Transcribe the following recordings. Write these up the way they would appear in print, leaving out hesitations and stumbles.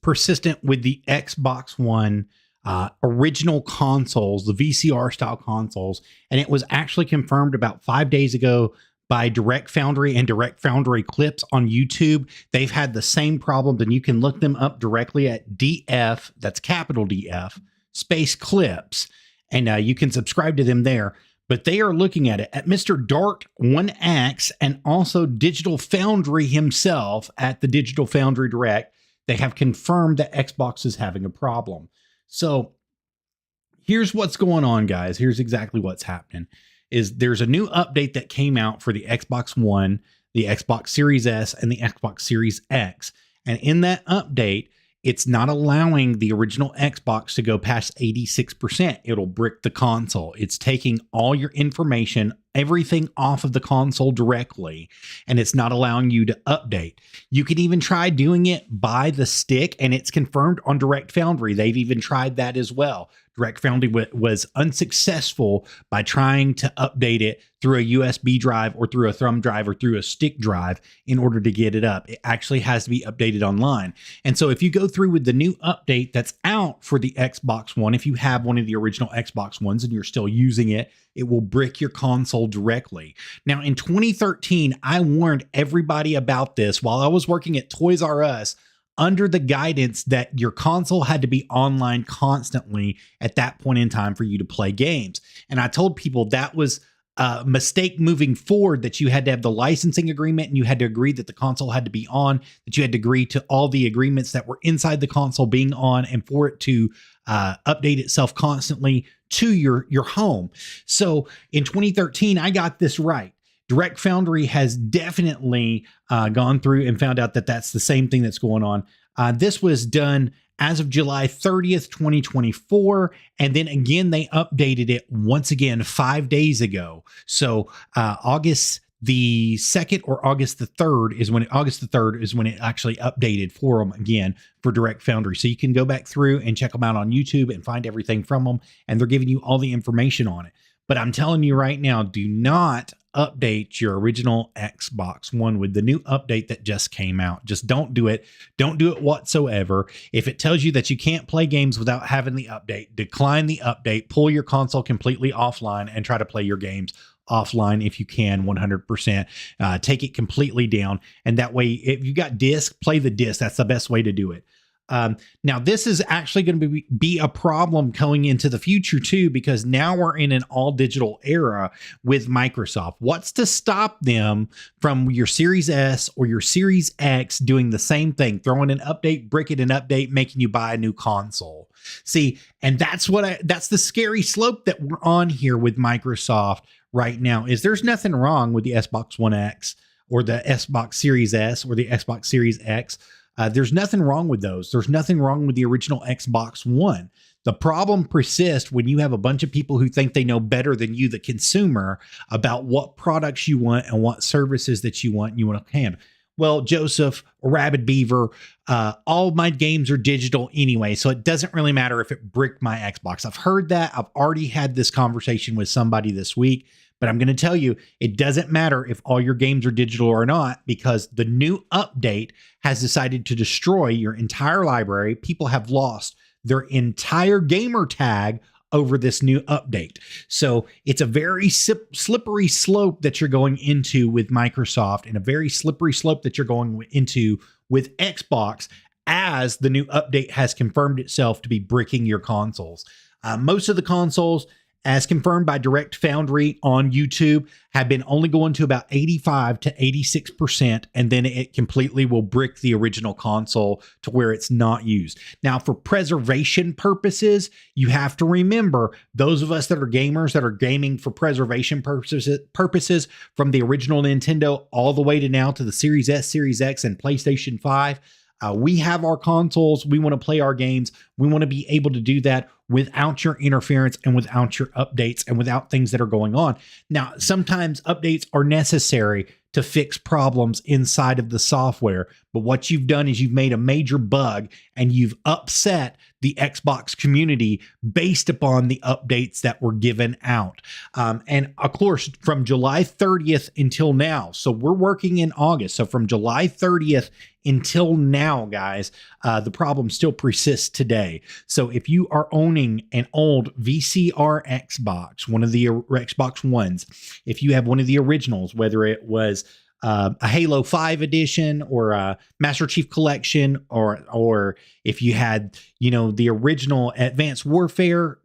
persistent with the Xbox One original consoles, the VCR style consoles. And it was actually confirmed about 5 days ago by Direct Foundry and Direct Foundry clips on YouTube. They've had the same problems, and you can look them up directly at DF, that's capital DF, space clips, and you can subscribe to them there. But they are looking at it at Mr. Dart1X and also Digital Foundry himself at the Digital Foundry Direct. They have confirmed that Xbox is having a problem. So here's what's going on, guys. Here's exactly what's happening. Is there's a new update that came out for the Xbox One, the Xbox Series S, and the Xbox Series X. And in that update, it's not allowing the original Xbox to go past 86%. It'll brick the console. It's taking all your information, everything off of the console directly, and it's not allowing you to update. You can even try doing it by the stick, and it's confirmed on Direct Foundry. They've even tried that as well. Direct Foundry was unsuccessful by trying to update it through a USB drive or through a thumb drive or through a stick drive in order to get it up. It actually has to be updated online. And so if you go through with the new update that's out for the Xbox One, if you have one of the original Xbox Ones and you're still using it, it will brick your console directly. Now, in 2013, I warned everybody about this while I was working at Toys R Us, under the guidance that your console had to be online constantly at that point in time for you to play games. And I told people that was a mistake moving forward, that you had to have the licensing agreement and you had to agree that the console had to be on, that you had to agree to all the agreements that were inside the console being on, and for it to update itself constantly to your home. So in 2013, I got this right. Direct Foundry has definitely gone through and found out that that's the same thing that's going on. This was done as of July 30th, 2024. And then again, they updated it once again 5 days ago. So August the 2nd or August the 3rd is when it actually updated for them again for Direct Foundry. So you can go back through and check them out on YouTube and find everything from them. And they're giving you all the information on it. But I'm telling you right now, do not update your original Xbox One with the new update that just came out. Just don't do it. Don't do it whatsoever. If it tells you that you can't play games without having the update, decline the update, pull your console completely offline, and try to play your games offline if you can, 100%. Take it completely down. And that way, if you got disc, play the disc. That's the best way to do it. Now, this is actually going to be a problem going into the future too, because now we're in an all digital era with Microsoft. What's to stop them from your Series S or your Series X doing the same thing, throwing an update, bricking an update, making you buy a new console? See, and that's the scary slope that we're on here with Microsoft right now. Is there's nothing wrong with the Xbox One X or the Xbox Series S or the Xbox Series X. There's nothing wrong with those. There's nothing wrong with the original Xbox One. The problem persists when you have a bunch of people who think they know better than you, the consumer, about what products you want and what services that you want and you want to have. Well, Joseph, Arabbidb3aver, all my games are digital anyway, so it doesn't really matter if it bricked my Xbox. I've heard that. I've already had this conversation with somebody this week. But I'm going to tell you, it doesn't matter if all your games are digital or not, because the new update has decided to destroy your entire library. People have lost their entire gamer tag over this new update. So it's a very slippery slope that you're going into with Microsoft, and a very slippery slope that you're going into with Xbox, as the new update has confirmed itself to be bricking your consoles. Most of the consoles, as confirmed by Direct Foundry on YouTube, have been only going to about 85 to 86%, and then it completely will brick the original console to where it's not used. Now, for preservation purposes, you have to remember, those of us that are gamers that are gaming for preservation purposes from the original Nintendo all the way to now to the Series S, Series X, and PlayStation 5, we have our consoles. We want to play our games. We want to be able to do that without your interference and without your updates and without things that are going on. Now, sometimes updates are necessary to fix problems inside of the software. But what you've done is you've made a major bug and you've upset the Xbox community based upon the updates that were given out. And of course, from July 30th until now, so we're working in August. So from July 30th until now, guys, the problem still persists today. So if you are owning an old VCR Xbox, one of the Xbox Ones, if you have one of the originals, whether it was a Halo 5 edition or a Master Chief Collection, or if you had, the original Advanced Warfare,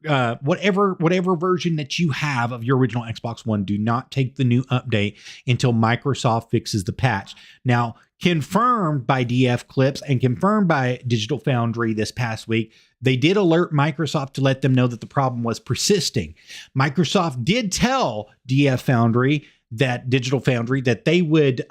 whatever version that you have of your original Xbox One, do not take the new update until Microsoft fixes the patch. Now, confirmed by DF Clips and confirmed by Digital Foundry this past week, they did alert Microsoft to let them know that the problem was persisting. Microsoft did tell Digital Foundry that they would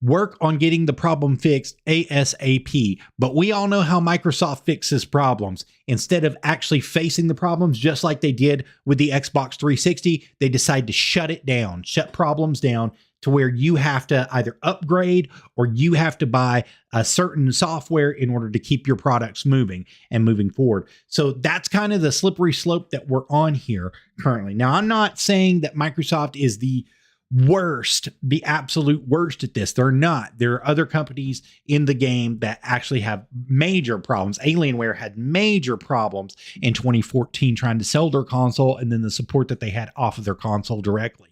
work on getting the problem fixed ASAP. But we all know how Microsoft fixes problems. Instead of actually facing the problems, just like they did with the Xbox 360, they decide to shut problems down to where you have to either upgrade or you have to buy a certain software in order to keep your products moving forward. So that's kind of the slippery slope that we're on here currently. Now, I'm not saying that Microsoft is the absolute worst at this. They're not. There are other companies in the game that actually have major problems. Alienware had major problems in 2014 trying to sell their console, and then the support that they had off of their console directly.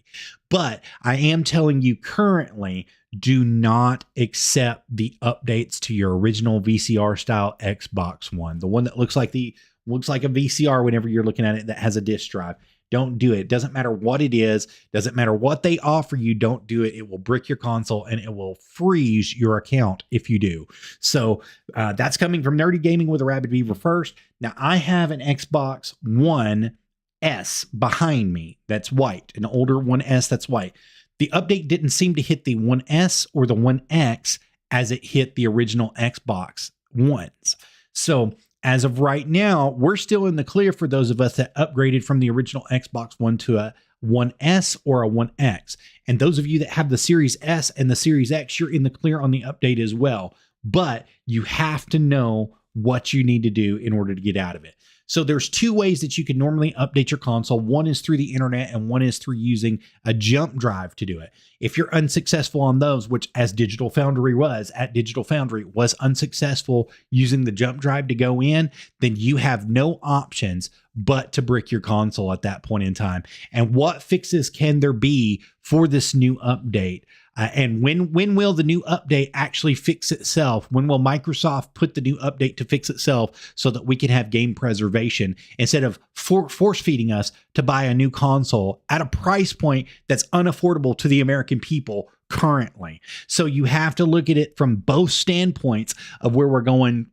But I am telling you currently, do not accept the updates to your original VCR style Xbox One, the one that looks like a VCR whenever you're looking at it that has a disk drive. Don't do it. Doesn't matter what it is. Doesn't matter what they offer you. Don't do it. It will brick your console and it will freeze your account if you do. So that's coming from Nerdy Gaming with Arabbidb3aver first. Now, I have an Xbox One S behind me that's white, an older One S that's white. The update didn't seem to hit the One S or the One X as it hit the original Xbox Ones. So as of right now, we're still in the clear for those of us that upgraded from the original Xbox One to a One S or a One X. And those of you that have the Series S and the Series X, you're in the clear on the update as well. But you have to know what you need to do in order to get out of it. So there's two ways that you can normally update your console. One is through the internet and one is through using a jump drive to do it. If you're unsuccessful on those, which as Digital Foundry was unsuccessful using the jump drive to go in, then you have no options but to brick your console at that point in time. And what fixes can there be for this new update? And when will the new update actually fix itself? When will Microsoft put the new update to fix itself so that we can have game preservation instead of force feeding us to buy a new console at a price point that's unaffordable to the American people currently? So you have to look at it from both standpoints of where we're going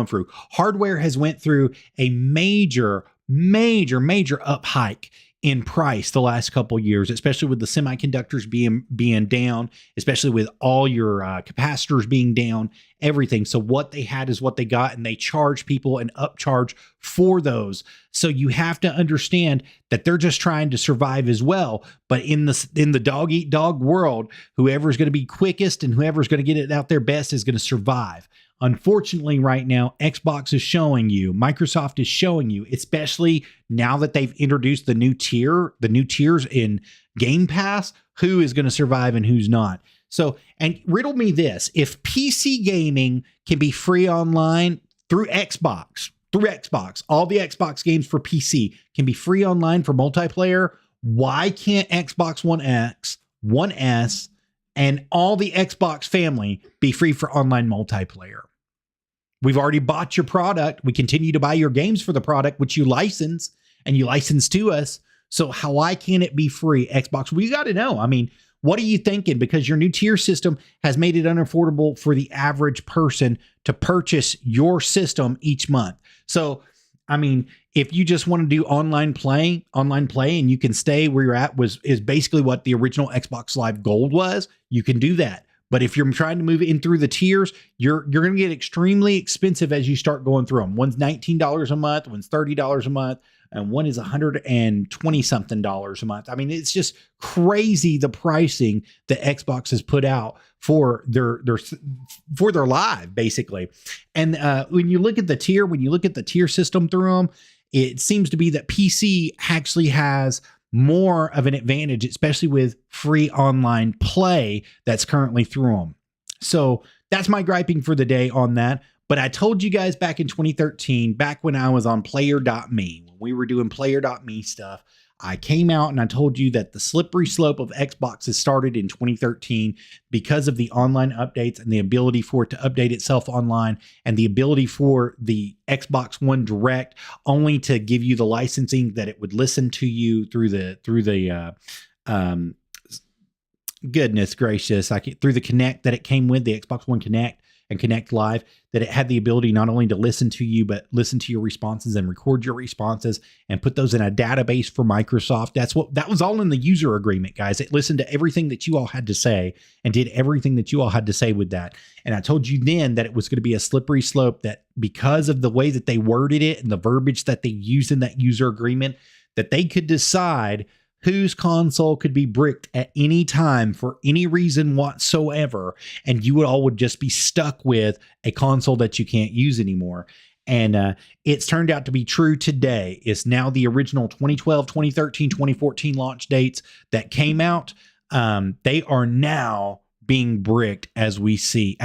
through. Hardware has went through a major up hike in price the last couple years, especially with the semiconductors being down, especially with all your capacitors being down, everything. So what they had is what they got, and they charge people an upcharge for those. So you have to understand that they're just trying to survive as well. But in the dog eat dog world, whoever's going to be quickest and whoever's going to get it out there best is going to survive. Unfortunately, right now, Xbox is showing you, Microsoft is showing you, especially now that they've introduced the new tiers in Game Pass, who is going to survive and who's not. So, and riddle me this, if PC gaming can be free online through Xbox, all the Xbox games for PC can be free online for multiplayer, why can't Xbox One X, One S, and all the Xbox family be free for online multiplayer? We've already bought your product. We continue to buy your games for the product, which you license and you license to us. So why can't it be free? Xbox, we got to know. I mean, what are you thinking? Because your new tier system has made it unaffordable for the average person to purchase your system each month. So, I mean, if you just want to do online play, and you can stay where you're at is basically what the original Xbox Live Gold was. You can do that. But if you're trying to move in through the tiers, you're going to get extremely expensive as you start going through them. One's $19 a month, one's $30 a month, and one is $120 something a month. I mean, it's just crazy the pricing that Xbox has put out for their live, basically. And when you look at the tier system through them, it seems to be that PC actually has more of an advantage, especially with free online play that's currently through them. So that's my griping for the day on that. But I told you guys back in 2013, back when I was on player.me, when we were doing player.me stuff, I came out and I told you that the slippery slope of Xbox has started in 2013 because of the online updates and the ability for it to update itself online, and the ability for the Xbox One Direct only to give you the licensing that it would listen to you through the goodness gracious, through the Connect that it came with, the Xbox One Connect and Connect Live, that it had the ability not only to listen to you, but listen to your responses and record your responses and put those in a database for Microsoft. That was all in the user agreement, guys. It listened to everything that you all had to say and did everything that you all had to say with that. And I told you then that it was going to be a slippery slope, that because of the way that they worded it and the verbiage that they used in that user agreement, that they could decide whose console could be bricked at any time for any reason whatsoever, and you would just be stuck with a console that you can't use anymore. And it's turned out to be true today. It's now the original 2012, 2013, 2014 launch dates that came out. They are now being bricked as we speak.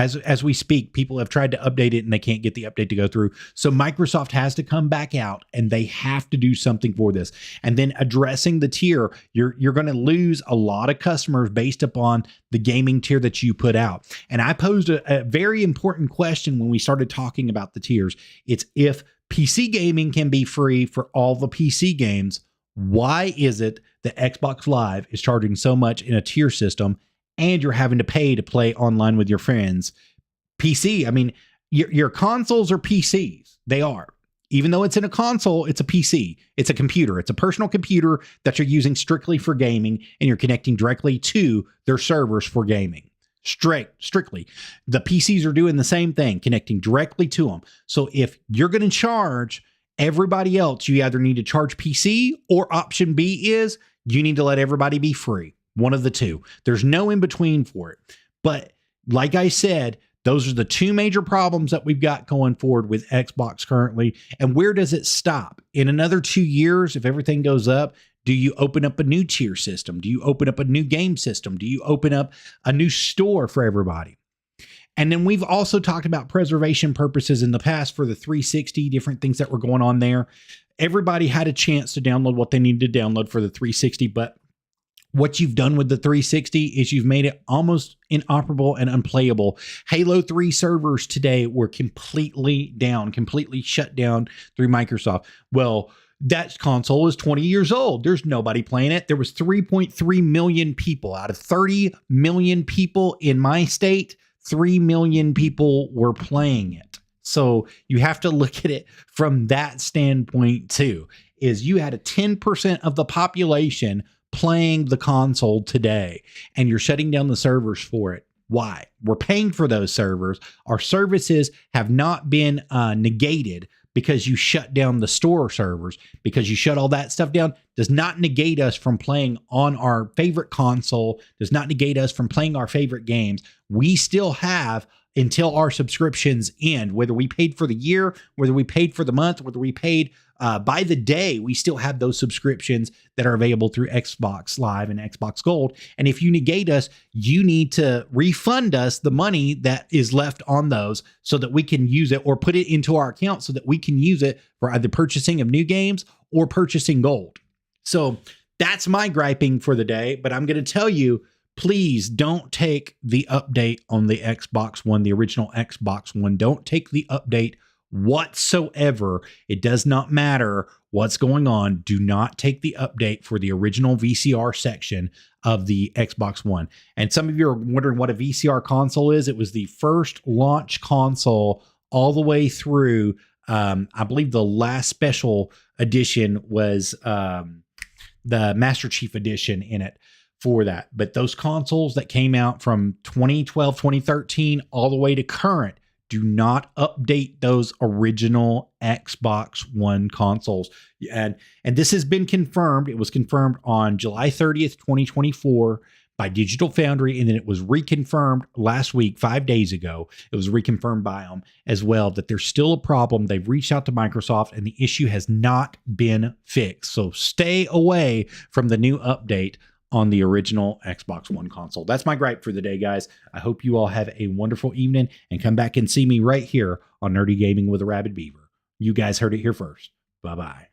People have tried to update it and they can't get the update to go through. So Microsoft has to come back out and they have to do something for this. And then addressing the tier, you're going to lose a lot of customers based upon the gaming tier that you put out. And I posed a very important question when we started talking about the tiers. It's, if PC gaming can be free for all the PC games, why is it that Xbox Live is charging so much in a tier system and you're having to pay to play online with your friends? PC, I mean, your consoles are PCs. They are. Even though it's in a console, it's a PC. It's a computer. It's a personal computer that you're using strictly for gaming, and you're connecting directly to their servers for gaming. Strictly. The PCs are doing the same thing, connecting directly to them. So if you're going to charge everybody else, you either need to charge PC, or option B is you need to let everybody be free. One of the two. There's no in between for it. But like I said, those are the two major problems that we've got going forward with Xbox currently. And where does it stop? In another 2 years, if everything goes up, do you open up a new tier system? Do you open up a new game system? Do you open up a new store for everybody? And then we've also talked about preservation purposes in the past for the 360, different things that were going on there. Everybody had a chance to download what they needed to download for the 360, but what you've done with the 360 is you've made it almost inoperable and unplayable. Halo 3 servers today were completely down, completely shut down through Microsoft. Well, that console is 20 years old. There's nobody playing it. There was 3.3 million people out of 30 million people in my state. 3 million people were playing it. So you have to look at it from that standpoint too, is you had a 10% of the population playing the console today, and you're shutting down the servers for it. Why? We're paying for those servers. Our services have not been negated because you shut down the store servers, because you shut all that stuff down does not negate us from playing on our favorite console, does not negate us from playing our favorite games. We still have until our subscriptions end, whether we paid for the year, whether we paid for the month, whether we paid by the day, we still have those subscriptions that are available through Xbox Live and Xbox Gold. And if you negate us, you need to refund us the money that is left on those so that we can use it, or put it into our account so that we can use it for either purchasing of new games or purchasing gold. So that's my griping for the day. But I'm going to tell you, please don't take the update on the Xbox One, the original Xbox One. Don't take the update whatsoever. It does not matter what's going on. Do not take the update for the original VCR section of the Xbox One. And some of you are wondering what a VCR console is. It was the first launch console all the way through. I believe the last special edition was the Master Chief edition in it. for that. But those consoles that came out from 2012, 2013, all the way to current, do not update those original Xbox One consoles. And this has been confirmed. It was confirmed on July 30th, 2024 by Digital Foundry, and then it was reconfirmed last week, 5 days ago. It was reconfirmed by them as well that there's still a problem. They've reached out to Microsoft, and the issue has not been fixed. So stay away from the new update on the original Xbox One console. That's my gripe for the day, guys. I hope you all have a wonderful evening, and come back and see me right here on Nerdy Gaming with Arabbidb3aver. You guys heard it here first. Bye-bye.